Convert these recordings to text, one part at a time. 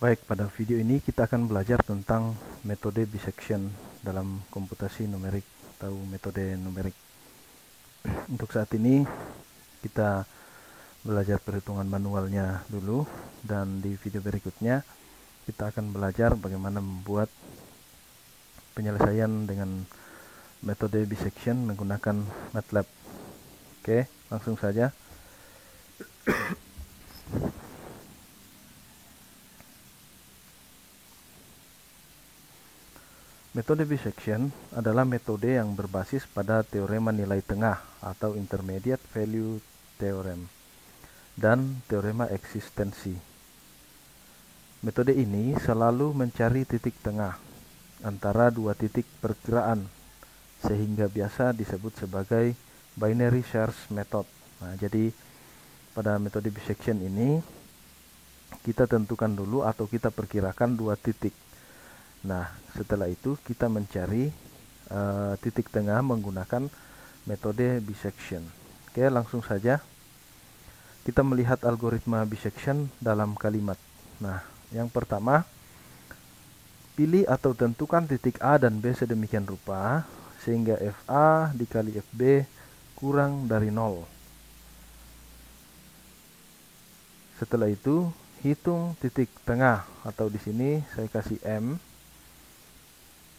Baik, pada video ini kita akan belajar tentang metode bisection dalam komputasi numerik atau metode numerik. Untuk saat ini kita belajar perhitungan manualnya dulu, dan di video berikutnya kita akan belajar bagaimana membuat penyelesaian dengan metode bisection menggunakan MATLAB. Oke, langsung saja. Metode bisection adalah metode yang berbasis pada teorema nilai tengah atau intermediate value theorem dan teorema eksistensi. Metode ini selalu mencari titik tengah antara dua titik perkiraan, sehingga biasa disebut sebagai binary search method. Nah, jadi pada metode bisection ini kita tentukan dulu atau kita perkirakan dua titik. Nah, setelah itu kita mencari titik tengah menggunakan metode bisection. Oke, langsung saja kita melihat algoritma bisection dalam kalimat. Nah, yang pertama, pilih atau tentukan titik A dan B sedemikian rupa sehingga FA dikali FB kurang dari 0. Setelah itu, hitung titik tengah atau di sini saya kasih M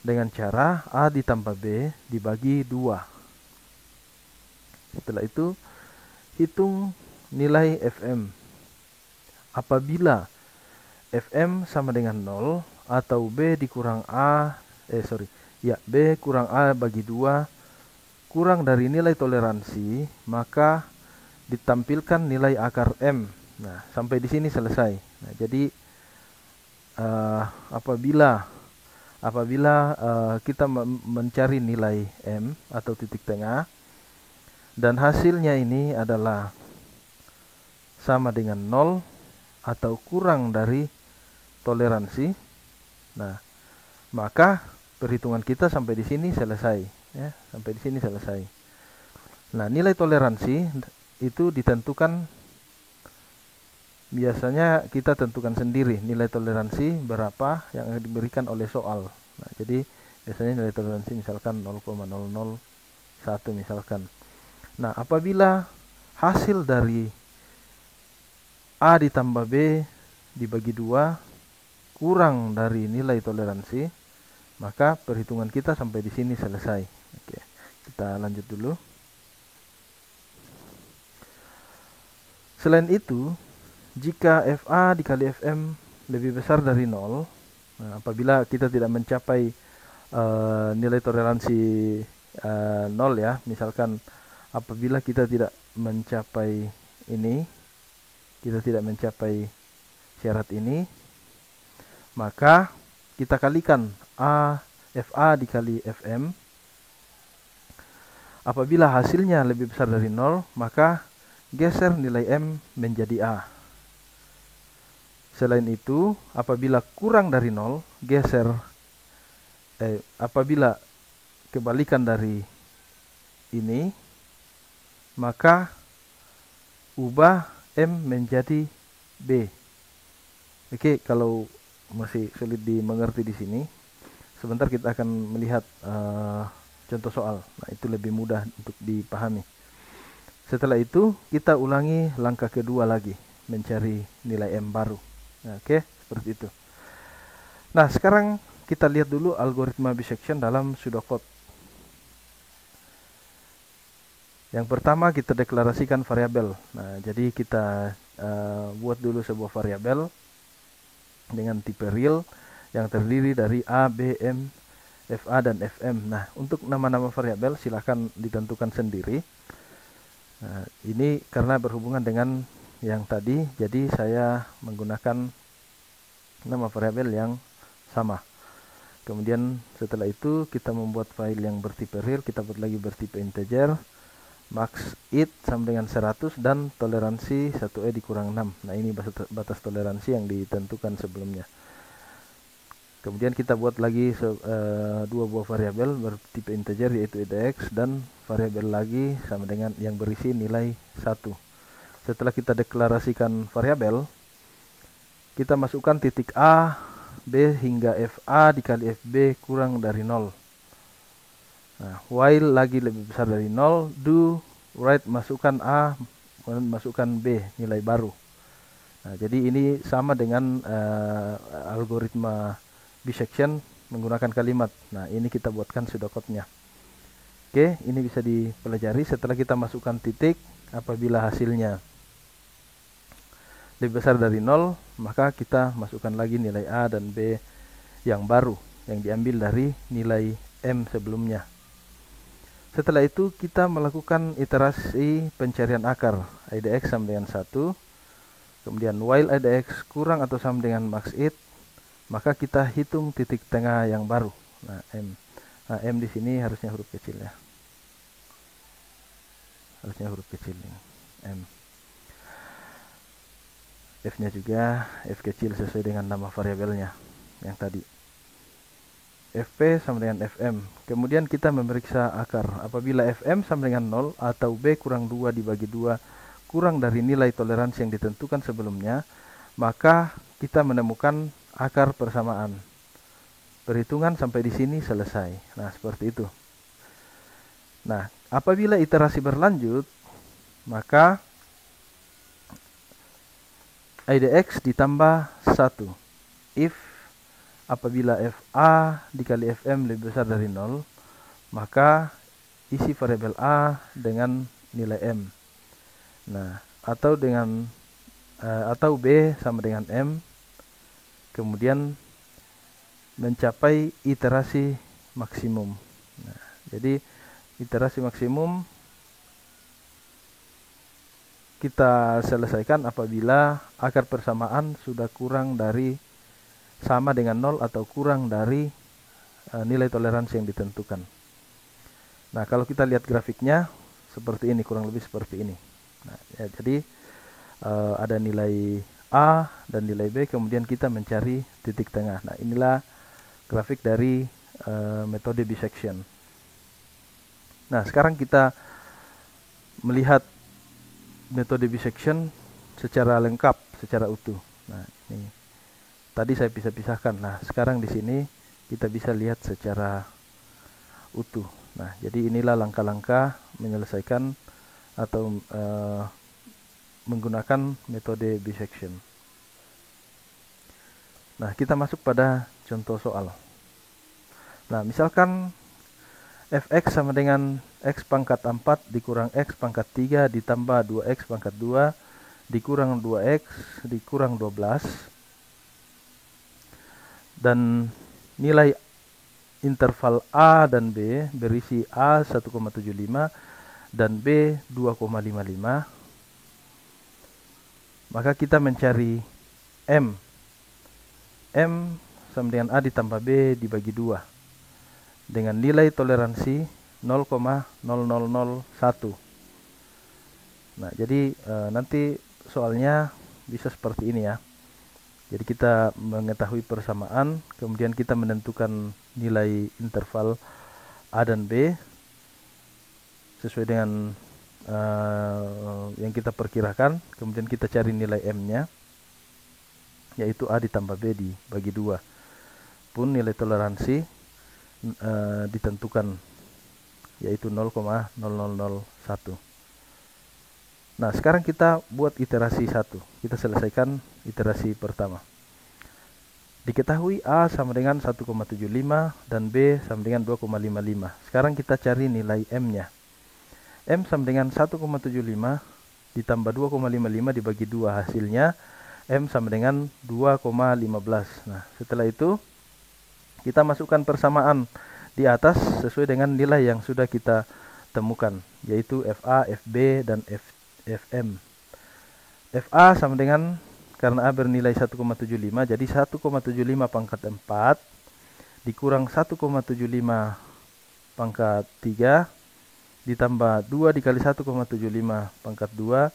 dengan cara A ditambah B dibagi 2. Setelah itu, hitung nilai FM. Apabila FM sama dengan 0 atau B dikurang B kurang A bagi 2 kurang dari nilai toleransi, maka ditampilkan nilai akar M. Nah, sampai di sini selesai. Nah, jadi apabila kita mencari nilai M atau titik tengah dan hasilnya ini adalah sama dengan 0 atau kurang dari toleransi, nah maka perhitungan kita sampai di sini selesai, ya, sampai di sini selesai. Nah, nilai toleransi itu ditentukan, biasanya kita tentukan sendiri nilai toleransi berapa yang diberikan oleh soal. Nah, jadi biasanya nilai toleransi misalkan 0,001 misalkan. Nah, apabila hasil dari A ditambah B dibagi 2 kurang dari nilai toleransi, maka perhitungan kita sampai di sini selesai. Oke, kita lanjut dulu. Selain itu, jika FA dikali FM lebih besar dari 0, nah, apabila kita tidak mencapai nilai toleransi 0, ya, misalkan apabila kita tidak mencapai ini, kita tidak mencapai syarat ini, maka kita kalikan FA dikali FM. Apabila hasilnya lebih besar dari 0, maka geser nilai M menjadi A. Selain itu, apabila kurang dari 0, apabila kebalikan dari ini, maka ubah M menjadi B. Oke, kalau masih sulit dimengerti di sini, sebentar kita akan melihat contoh soal. Nah, itu lebih mudah untuk dipahami. Setelah itu, kita ulangi langkah kedua lagi, mencari nilai M baru. Nah, oke, seperti itu. Nah, sekarang kita lihat dulu algoritma bisection dalam pseudocode. Yang pertama, kita deklarasikan variabel. Nah, jadi kita buat dulu sebuah variabel dengan tipe real yang terdiri dari A, B, M, FA, dan FM. Nah, untuk nama-nama variabel silahkan ditentukan sendiri. Nah, ini karena berhubungan dengan yang tadi, jadi saya menggunakan nama variabel yang sama. Kemudian setelah itu kita membuat file yang bertipe real, kita buat lagi bertipe integer. Max it sama dengan 100 dan toleransi 1E dikurang 6. Nah, ini batas toleransi yang ditentukan sebelumnya. Kemudian kita buat lagi dua buah variabel bertipe integer, yaitu edx, dan variabel lagi sama dengan yang berisi nilai 1. Setelah kita deklarasikan variabel, kita masukkan titik A, B hingga FA dikali FB kurang dari 0. Nah, while lagi lebih besar dari 0, do write masukkan A, masukkan B, nilai baru. Nah, jadi ini sama dengan algoritma bisection menggunakan kalimat. Nah, ini kita buatkan pseudocode-nya. Oke, ini bisa dipelajari setelah kita masukkan titik. Apabila hasilnya lebih besar dari 0, maka kita masukkan lagi nilai A dan B yang baru, yang diambil dari nilai M sebelumnya. Setelah itu kita melakukan iterasi pencarian akar. IDX sama dengan 1. Kemudian while IDX kurang atau sama dengan max it, maka kita hitung titik tengah yang baru. Nah, M. Nah, M di sini harusnya huruf kecil ya. Harusnya huruf kecil ini. M. F-nya juga F kecil sesuai dengan nama variabelnya yang tadi. Fp sama dengan Fm. Kemudian kita memeriksa akar. Apabila Fm sama dengan 0 atau B kurang 2 dibagi 2 kurang dari nilai toleransi yang ditentukan sebelumnya, maka kita menemukan akar persamaan. Perhitungan sampai di sini selesai. Nah, seperti itu. Nah, apabila iterasi berlanjut, maka IDX ditambah 1. If apabila FA dikali FM lebih besar dari 0, maka isi variabel A dengan nilai M. Nah, atau B sama dengan M, kemudian mencapai iterasi maksimum. Nah, jadi iterasi maksimum kita selesaikan apabila akar persamaan sudah kurang dari sama dengan 0 atau kurang dari nilai toleransi yang ditentukan. Nah, kalau kita lihat grafiknya seperti ini, kurang lebih seperti ini. Nah, ya, jadi ada nilai A dan nilai B, kemudian kita mencari titik tengah. Nah, inilah grafik dari metode bisection. Nah, sekarang kita melihat metode bisection secara lengkap, secara utuh. Nah, ini tadi saya pisah-pisahkan. Nah, sekarang di sini kita bisa lihat secara utuh. Nah, jadi inilah langkah-langkah menyelesaikan atau menggunakan metode bisection. Nah, kita masuk pada contoh soal. Nah, misalkan fx sama dengan x pangkat 4 dikurang x pangkat 3 ditambah 2x pangkat 2 dikurang 2x dikurang 12. Dan nilai interval A dan B berisi A 1,75 dan B 2,55. Maka kita mencari M. M sama dengan A ditambah B dibagi 2 dengan nilai toleransi 0,0001. Nah, jadi nanti soalnya bisa seperti ini ya. Jadi kita mengetahui persamaan, kemudian kita menentukan nilai interval A dan B sesuai dengan yang kita perkirakan, kemudian kita cari nilai M-nya, yaitu A ditambah B dibagi 2. Pun nilai toleransi ditentukan, yaitu 0,0001. Nah, sekarang kita buat iterasi 1. Kita selesaikan iterasi pertama. Diketahui A sama dengan 1,75 dan B sama dengan 2,55. Sekarang kita cari nilai M-nya. M sama dengan 1,75 ditambah 2,55 dibagi 2. Hasilnya M sama dengan 2,15. Nah, setelah itu kita masukkan persamaan di atas sesuai dengan nilai yang sudah kita temukan, yaitu FA, FB, dan FM. FA sama dengan, karena A bernilai 1,75, jadi 1,75 pangkat 4 dikurang 1,75 pangkat 3 ditambah 2 dikali 1,75 pangkat 2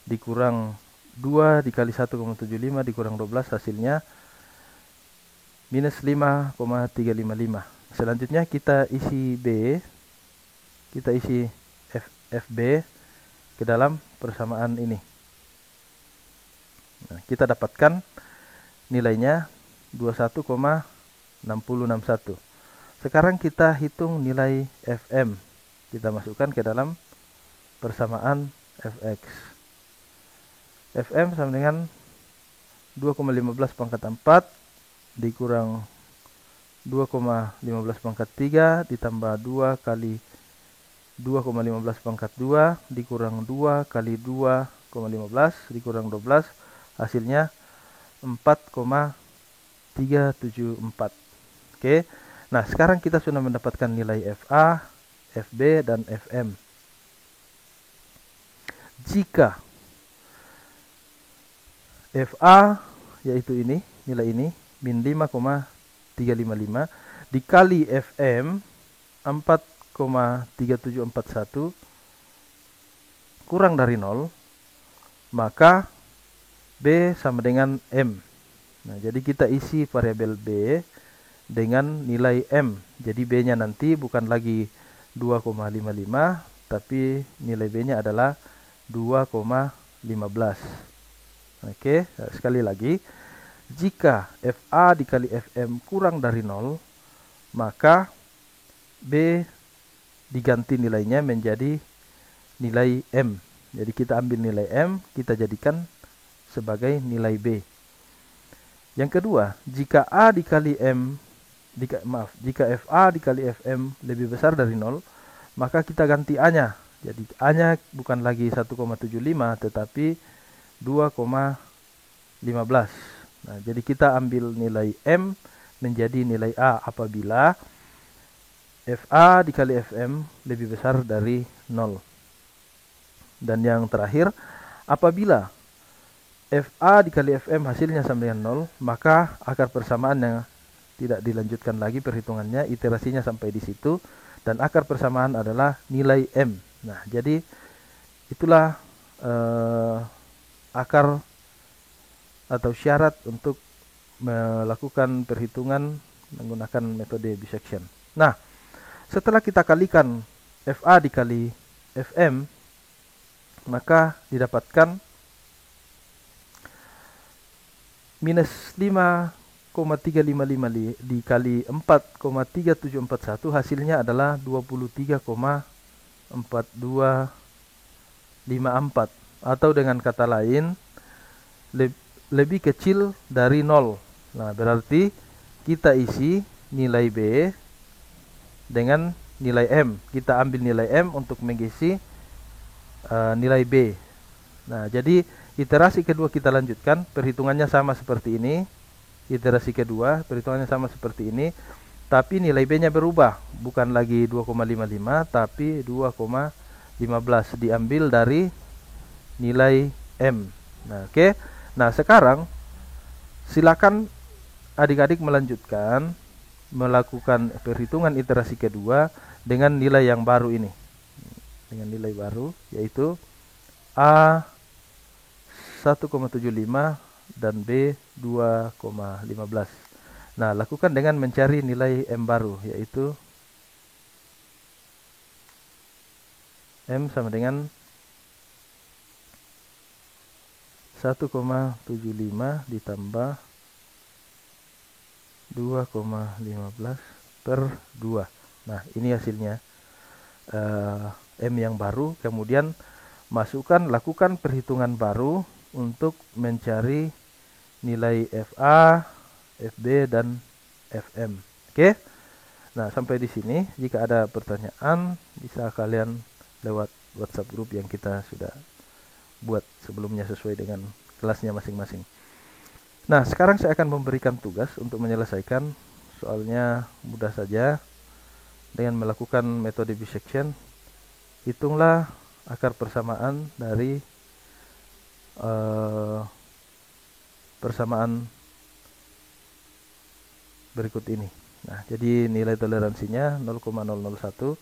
dikurang 2 dikali 1,75 dikurang 12, hasilnya minus 5,355. Selanjutnya kita isi B, kita isi FB ke dalam persamaan ini. Nah, kita dapatkan nilainya 21,6061. Sekarang kita hitung nilai Fm. Kita masukkan ke dalam persamaan Fx. Fm sama dengan 2,15 pangkat 4 dikurang 2,15 pangkat 3 ditambah 2 kali 2,15 pangkat 2 dikurang 2 kali 2,15 dikurang 12, hasilnya 4,374. Oke. Nah, sekarang kita sudah mendapatkan nilai Fa, Fb, dan Fm. Jika Fa yaitu ini, nilai ini min 5,355 dikali Fm 4,3741 kurang dari 0, maka B sama dengan M. Nah, jadi kita isi variabel B dengan nilai M. Jadi B-nya nanti bukan lagi 2,55, tapi nilai B-nya adalah 2,15. Oke, sekali lagi. Jika Fa dikali Fm kurang dari 0, maka B diganti nilainya menjadi nilai M. Jadi kita ambil nilai M, kita jadikan sebagai nilai B. Yang kedua, jika A dikali M, jika Fa dikali Fm lebih besar dari 0, maka kita ganti A-nya. Jadi A-nya bukan lagi 1,75 tetapi 2,15. Nah, jadi kita ambil nilai M menjadi nilai A apabila Fa dikali Fm lebih besar dari 0. Dan yang terakhir, apabila Fa dikali Fm hasilnya sama dengan 0, maka akar persamaannya tidak dilanjutkan lagi perhitungannya, iterasinya sampai di situ, dan akar persamaan adalah nilai M. Nah, jadi itulah akar atau syarat untuk melakukan perhitungan menggunakan metode bisection. Nah, setelah kita kalikan Fa dikali Fm, maka didapatkan minus 5,355 dikali 4,3741, hasilnya adalah 23,4254, atau dengan kata lain lebih kecil dari 0. Nah, berarti kita isi nilai B dengan nilai M. Kita ambil nilai M untuk mengisi nilai B. Nah, jadi iterasi kedua kita lanjutkan, perhitungannya sama seperti ini. Iterasi kedua, perhitungannya sama seperti ini, tapi nilai B-nya berubah, bukan lagi 2,55 tapi 2,15, diambil dari nilai M. Nah, oke. Nah, sekarang silakan adik-adik melanjutkan melakukan perhitungan iterasi kedua dengan nilai yang baru ini. Dengan nilai baru yaitu A 1,75 dan B 2,15. Nah, lakukan dengan mencari nilai M baru, yaitu M sama dengan 1,75 ditambah 2,15 per 2. Nah, ini hasilnya M yang baru. Kemudian lakukan perhitungan baru untuk mencari nilai Fa, Fb, dan Fm. Oke. Nah, sampai di sini. Jika ada pertanyaan, bisa kalian lewat WhatsApp grup yang kita sudah buat sebelumnya sesuai dengan kelasnya masing-masing. Nah, sekarang saya akan memberikan tugas untuk menyelesaikan. Soalnya mudah saja dengan melakukan metode bisection. Hitunglah akar persamaan dari persamaan berikut ini. Nah, jadi nilai toleransinya 0,001,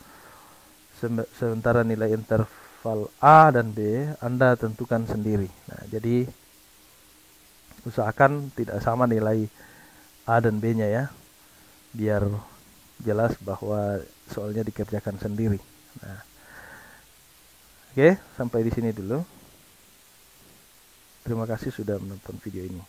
sementara nilai interval A dan B Anda tentukan sendiri. Nah, jadi usahakan tidak sama nilai A dan B-nya ya, biar jelas bahwa soalnya dikerjakan sendiri. Nah, oke, sampai di sini dulu. Terima kasih sudah menonton video ini.